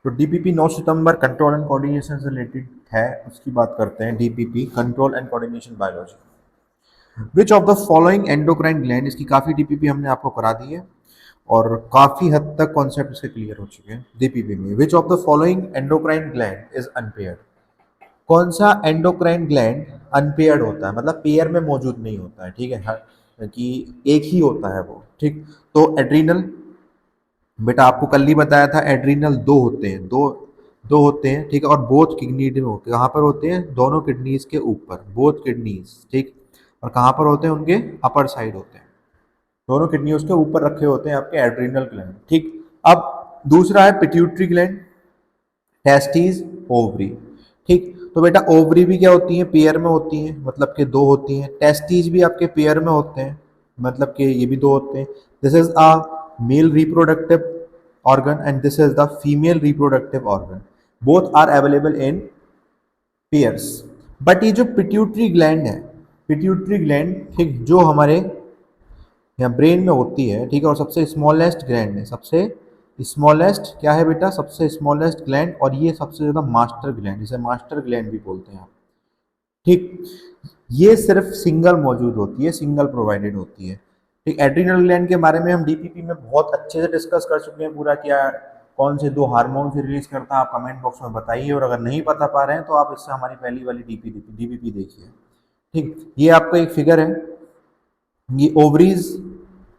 तो DPP 9 September control and coordination से related है, उसकी बात करते हैं। DPP control and coordination biology. Which of the following endocrine gland, इसकी काफ़ी डीपीपी हमने आपको करा दी है और काफ़ी हद तक कॉन्सेप्ट इसके क्लियर हो चुके हैं डीपीपी में। Which of the following endocrine gland is unpaired, कौन सा एंडोक्राइन ग्लैंड अनपेयर्ड होता है, मतलब पेयर में मौजूद नहीं होता है, ठीक है, कि एक ही होता है वो, ठीक। तो एड्रीनल, बेटा आपको कल ही बताया था एड्रीनल दो होते हैं, दो होते हैं, ठीक है, और बोथ किडनी में होते हैं। कहाँ पर होते हैं? दोनों किडनीज के ऊपर, बोथ किडनीज, ठीक। और कहाँ पर होते हैं? उनके अपर साइड होते हैं, दोनों किडनी उसके ऊपर रखे होते हैं आपके एड्रीनल ग्लैंड, ठीक। अब दूसरा है पिट्यूटरी ग्लैंड, टेस्टिस, ओवरी, ठीक। तो बेटा ओवरी भी क्या होती है? पेयर में होती है, मतलब कि दो होती हैं। टेस्टिस भी आपके पेयर में होते हैं, मतलब कि ये भी दो होते हैं। This is a male reproductive organ and this is the female reproductive organ, both are available in pairs। But ये जो पिट्यूटरी ग्लैंड है, पिट्यूटरी ग्लैंड, ठीक, जो हमारे यहाँ ब्रेन में होती है, ठीक है, और सबसे स्मॉलेस्ट ग्लैंड है, सबसे स्मॉलेस्ट क्या है बेटा? सबसे स्मॉलेस्ट ग्लैंड, और ये सबसे ज़्यादा मास्टर ग्लैंड, इसे मास्टर ग्लैंड भी बोलते हैं आप, ठीक। ये सिर्फ सिंगल मौजूद होती है, सिंगल प्रोवाइडेड होती है, ठीक। एड्रिनल ग्लैंड के बारे में हम डीपीपी में बहुत अच्छे से डिस्कस कर चुके हैं पूरा, क्या कौन से दो हार्मोन से रिलीज करता है, आप कमेंट बॉक्स में बताइए, और अगर नहीं बता पा रहे हैं तो आप इससे हमारी पहली वाली डीपीपी देखिए, ठीक। ये आपका एक फिगर है, ये ओवरीज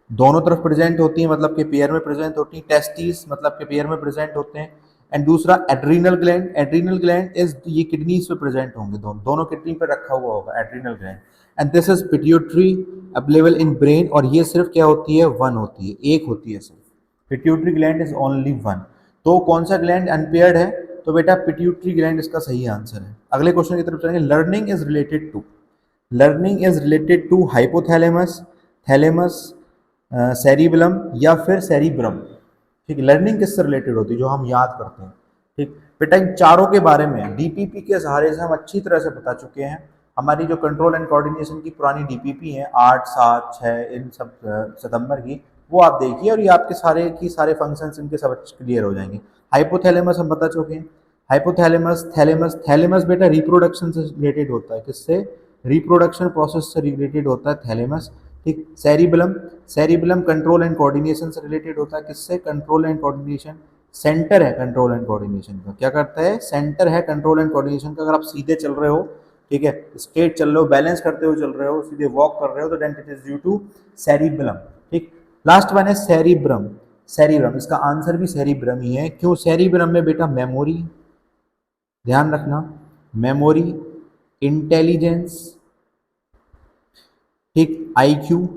दोनों तरफ प्रेजेंट होती है, मतलब कि पेयर में प्रेजेंट होती है। टेस्टिस मतलब कि पेयर में प्रेजेंट होते हैं। एंड दूसरा adrenal gland, adrenal gland is, ये किडनीज पे प्रेजेंट होंगे, दोनों किडनी पे रखा हुआ होगा adrenal gland. And this is pituitary available in brain, और ये सिर्फ क्या होती है? वन होती है, एक होती है सिर्फ। Pituitary gland is only one. तो कौन सा ग्लैंड अनपेयर्ड है? तो बेटा पिट्यूटरी ग्लैंड इसका सही आंसर है। अगले क्वेश्चन की तरफ चलेंगे। Learning is related to, learning is related to hypothalamus, thalamus, cerebellum या फिर सेरिब्रम, ठीक। लर्निंग किससे रिलेटेड होती है? जो हम याद करते हैं, ठीक। बेटा इन चारों के बारे में डीपीपी के सहारे से हम अच्छी तरह से बता चुके हैं। हमारी जो कंट्रोल एंड कोऑर्डिनेशन की पुरानी डीपीपी है 8, 7, 6 इन सब सितंबर की, वो आप देखिए, और ये आपके सारे की सारे फंक्शंस इनके सब क्लियर हो जाएंगे। हाइपोथैलेमस हम बता चुके हैं। हाइपोथैलेमस, थैलेमस, थैलेमस बेटा रिप्रोडक्शन से रिलेटेड होता है, किससे? रिप्रोडक्शन प्रोसेस से रिलेटेड होता है थैलेमस, ठीक। Cerebellum, cerebellum control and coordination से रिलेटेड होता है, किससे? कंट्रोल एंड कोऑर्डिनेशन, सेंटर है कंट्रोल एंड कोऑर्डिनेशन का, क्या करता है? सेंटर है कंट्रोल एंड कोऑर्डिनेशन का। अगर आप सीधे चल रहे हो, ठीक है, स्ट्रेट चल रहे हो, बैलेंस करते हुए चल रहे हो, सीधे वॉक कर रहे हो, तो then it is due to cerebellum, ठीक। लास्ट वन है सेरिब्रम, सेरिब्रम, इसका आंसर भी सेरिब्रम ही है। क्यों? सेरिब्रम में बेटा मेमोरी, ध्यान रखना, मेमोरी, इंटेलिजेंस, ठीक, आईक्यू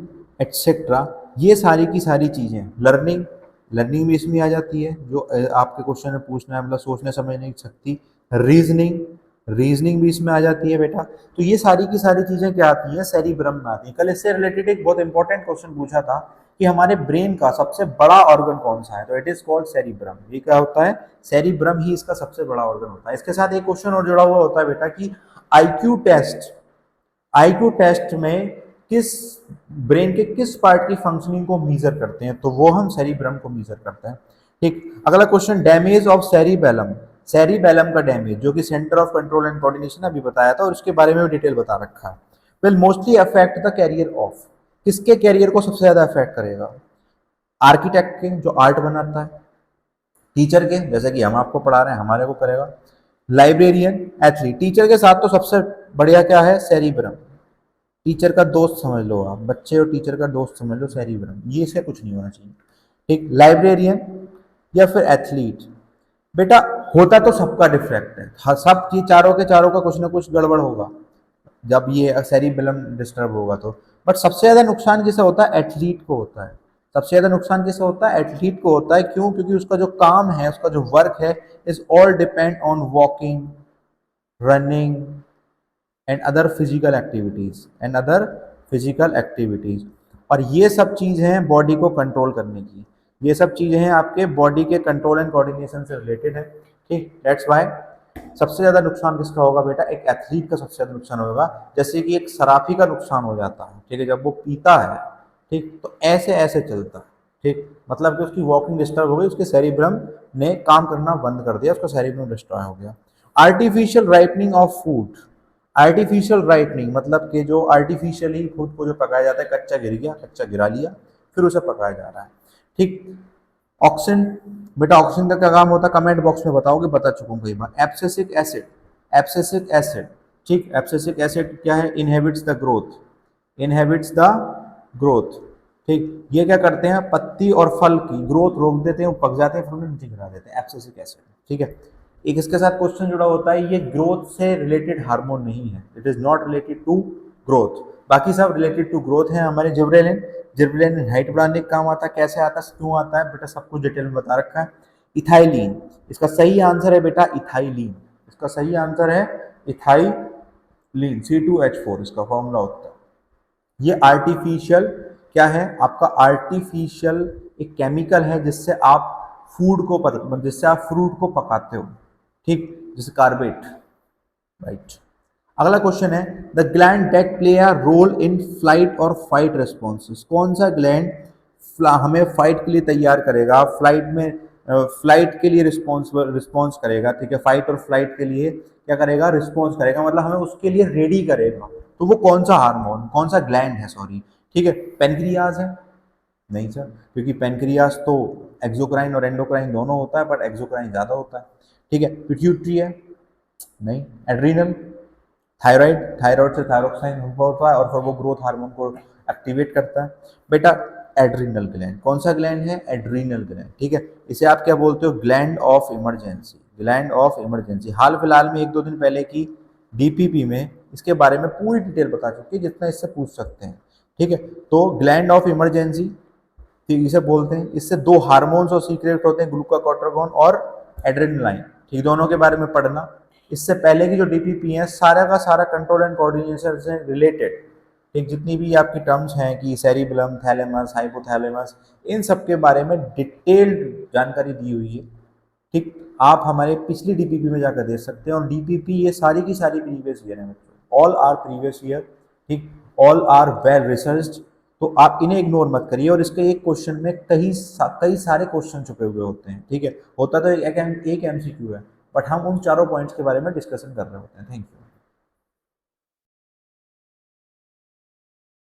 एटसेट्रा, ये सारी की सारी चीज़ें, लर्निंग, लर्निंग भी इसमें आ जाती है, जो आपके क्वेश्चन में पूछना है, मतलब सोचने समझने की शक्ति। रीजनिंग, रीजनिंग भी इसमें आ जाती है बेटा। तो ये सारी की सारी चीज़ें क्या आती हैं? सेरिब्रम में आती हैं। कल इससे रिलेटेड एक बहुत इंपॉर्टेंट क्वेश्चन पूछा था कि हमारे ब्रेन का सबसे बड़ा ऑर्गन कौन सा है, तो इट इज कॉल्ड सेरिब्रम। ये क्या होता है? सेरिब्रम ही इसका सबसे बड़ा ऑर्गन होता है। इसके साथ एक क्वेश्चन और जुड़ा हुआ होता है बेटा कि आईक्यू टेस्ट, आईक्यू टेस्ट में किस ब्रेन के किस पार्ट की फंक्शनिंग को मीजर करते हैं, तो वो हम सेरिब्रम को मीजर करते हैं, ठीक। अगला question, damage of cerebellum, cerebellum का डैमेज, जो कि centre of control and coordination अभी बताया था, और उसके बारे में भी डिटेल बता रखा है। Will mostly affect the carrier of, किसके कैरियर को सबसे ज्यादा अफेक्ट करेगा? आर्किटेक्ट के, जो आर्ट बनाता है। टीचर के, जैसे कि हम आपको पढ़ा रहे हैं, हमारे को करेगा। लाइब्रेरियन, एथलीट, टीचर के साथ तो सबसे बढ़िया क्या है? सेरिब्रम, टीचर का दोस्त समझ लो आप, बच्चे और टीचर का दोस्त समझ लो सेरिब्रम, ये इससे कुछ नहीं होना चाहिए, ठीक। लाइब्रेरियन या फिर एथलीट, बेटा होता तो सबका डिफरेक्ट है, सब की चारों के चारों का कुछ ना कुछ गड़बड़ होगा जब ये सेरिबेलम डिस्टर्ब होगा तो। बट सबसे ज्यादा नुकसान किसे होता है? एथलीट को होता है। सबसे ज्यादा नुकसान किसे होता है? एथलीट को होता है। क्यों? क्योंकि उसका जो काम है, उसका जो वर्क है, is all depend on walking, running and other physical activities, and other physical activities. और ये सब चीज़ हैं बॉडी को कंट्रोल करने की, ये सब चीज़ें हैं आपके बॉडी के कंट्रोल एंड कोऑर्डिनेशन से रिलेटेड है, ठीक। दैट्स व्हाई सबसे ज़्यादा नुकसान किसका होगा बेटा? एक एथलीट का सबसे ज़्यादा नुकसान होगा। जैसे कि एक शराबी का नुकसान हो जाता है, ठीक है, जब वो पीता है, ठीक, तो ऐसे ऐसे चलता है, ठीक, मतलब कि उसकी वॉकिंग डिस्टर्ब हो गई, उसके सेरिब्रम ने काम करना बंद कर दिया, उसका सेरिब्रम डिस्ट्रॉय हो गया। Artificial ripening of food, artificial ripening मतलब कि जो आर्टिफिशियली फूड को जो पकाया जाता है, कच्चा गिर गया, कच्चा गिरा लिया, फिर उसे पकाया जा रहा है। ठीक, ऑक्सीजन, बेटा ऑक्सीजन का क्या काम होता है, कमेंट बॉक्स में बताओगे, बता चुका हूँ कई बार। एब्सिसिक एसिड, एब्सिसिक एसिड, ठीक, एब्सिसिक एसिड क्या है, inhabits the growth, inhabits the growth. ठीक, ये क्या करते हैं, पत्ती और फल की ग्रोथ रोक देते हैं, वो पक जाते हैं, फिर उन्हें नीचे गिरा देते हैं, एब्सिसिक एसिड। ठीक है, एक इसके साथ क्वेश्चन जुड़ा होता है, ये ग्रोथ से रिलेटेड हार्मोन नहीं है, it is not related to growth, बाकी सब रिलेटेड टू ग्रोथ है हमारे। जिब्रेलिन, जिब्रेलिन हाइट बढ़ाने का काम आता है, कैसे आता है, क्यों आता है, बेटा सब कुछ डिटेल में बता रखा है। इथाइलिन, इसका सही आंसर है बेटा इथाइलिन, इसका सही आंसर है इथाइलिन, C2H4 इसका फॉर्मूला होता है। ये आर्टिफिशियल क्या है आपका, आर्टिफिशियल एक केमिकल है जिससे आप फूड को जिससे आप फ्रूट को पकाते हो, ठीक, जैसे कार्बेट, राइट। अगला क्वेश्चन है, the gland that play a role in flight और फाइट रेस्पॉन्सेस, कौन सा ग्लैंड हमें फाइट के लिए तैयार करेगा, फ्लाइट में फ्लाइट के लिए रिस्पॉन्स करेगा, ठीक है, फाइट और फ्लाइट के लिए क्या करेगा, रिस्पॉन्स करेगा, मतलब हमें उसके लिए रेडी करेगा, तो वो कौन सा हार्मोन, कौन सा ग्लैंड है, सॉरी, ठीक है, पेनक्रियाज है, नहीं सर, क्योंकि पेनक्रियाज तो एक्सोक्राइन और एंडोक्राइन दोनों होता है, बट एक्सोक्राइन ज़्यादा होता है। ठीक है, पिट्यूटरी है, नहीं, एड्रीनल, थायराइड, थायराइड से थायरोक्साइन होता है और फिर वो ग्रोथ हार्मोन को एक्टिवेट करता है। बेटा एड्रीनल ग्लैंड, कौन सा ग्लैंड है, एड्रीनल ग्लैंड, ठीक है, इसे आप क्या बोलते हो, gland of emergency, gland of emergency. हाल फिलहाल में 1-2 दिन पहले की डीपीपी में इसके बारे में पूरी डिटेल बता चुकी है, जितना इससे पूछ सकते हैं। ठीक है, तो ग्लैंड ऑफ इमरजेंसी इसे बोलते हैं, इससे 2 हार्मोन्स और सीक्रेट होते हैं, ग्लूकाकॉर्टिकॉन और एड्रेनालाइन, ठीक, दोनों के बारे में पढ़ना। इससे पहले की जो डीपीपी है सारा का सारा कंट्रोल एंड कोऑर्डिनेशन से रिलेटेड, ठीक, जितनी भी आपकी टर्म्स हैं कि सेरिबेलम, थैलेमस, हाइपोथैलेमस, इन सब के बारे में डिटेल्ड जानकारी दी हुई है। ठीक, आप हमारे पिछली डीपीपी में जाकर देख सकते हैं, और डीपीपी ये सारी की सारी प्रीवियस ईयर है बच्चों, ऑल आर प्रीवियस ईयर, ठीक, ऑल आर वेल रिसर्च्ड, तो आप इन्हें इग्नोर मत करिए। और इसके एक क्वेश्चन में कई सारे क्वेश्चन छुपे हुए होते हैं, ठीक है, होता तो एक MCQ है, बट हम उन चारों पॉइंट्स के बारे में डिस्कशन कर रहे होते हैं। Thank you.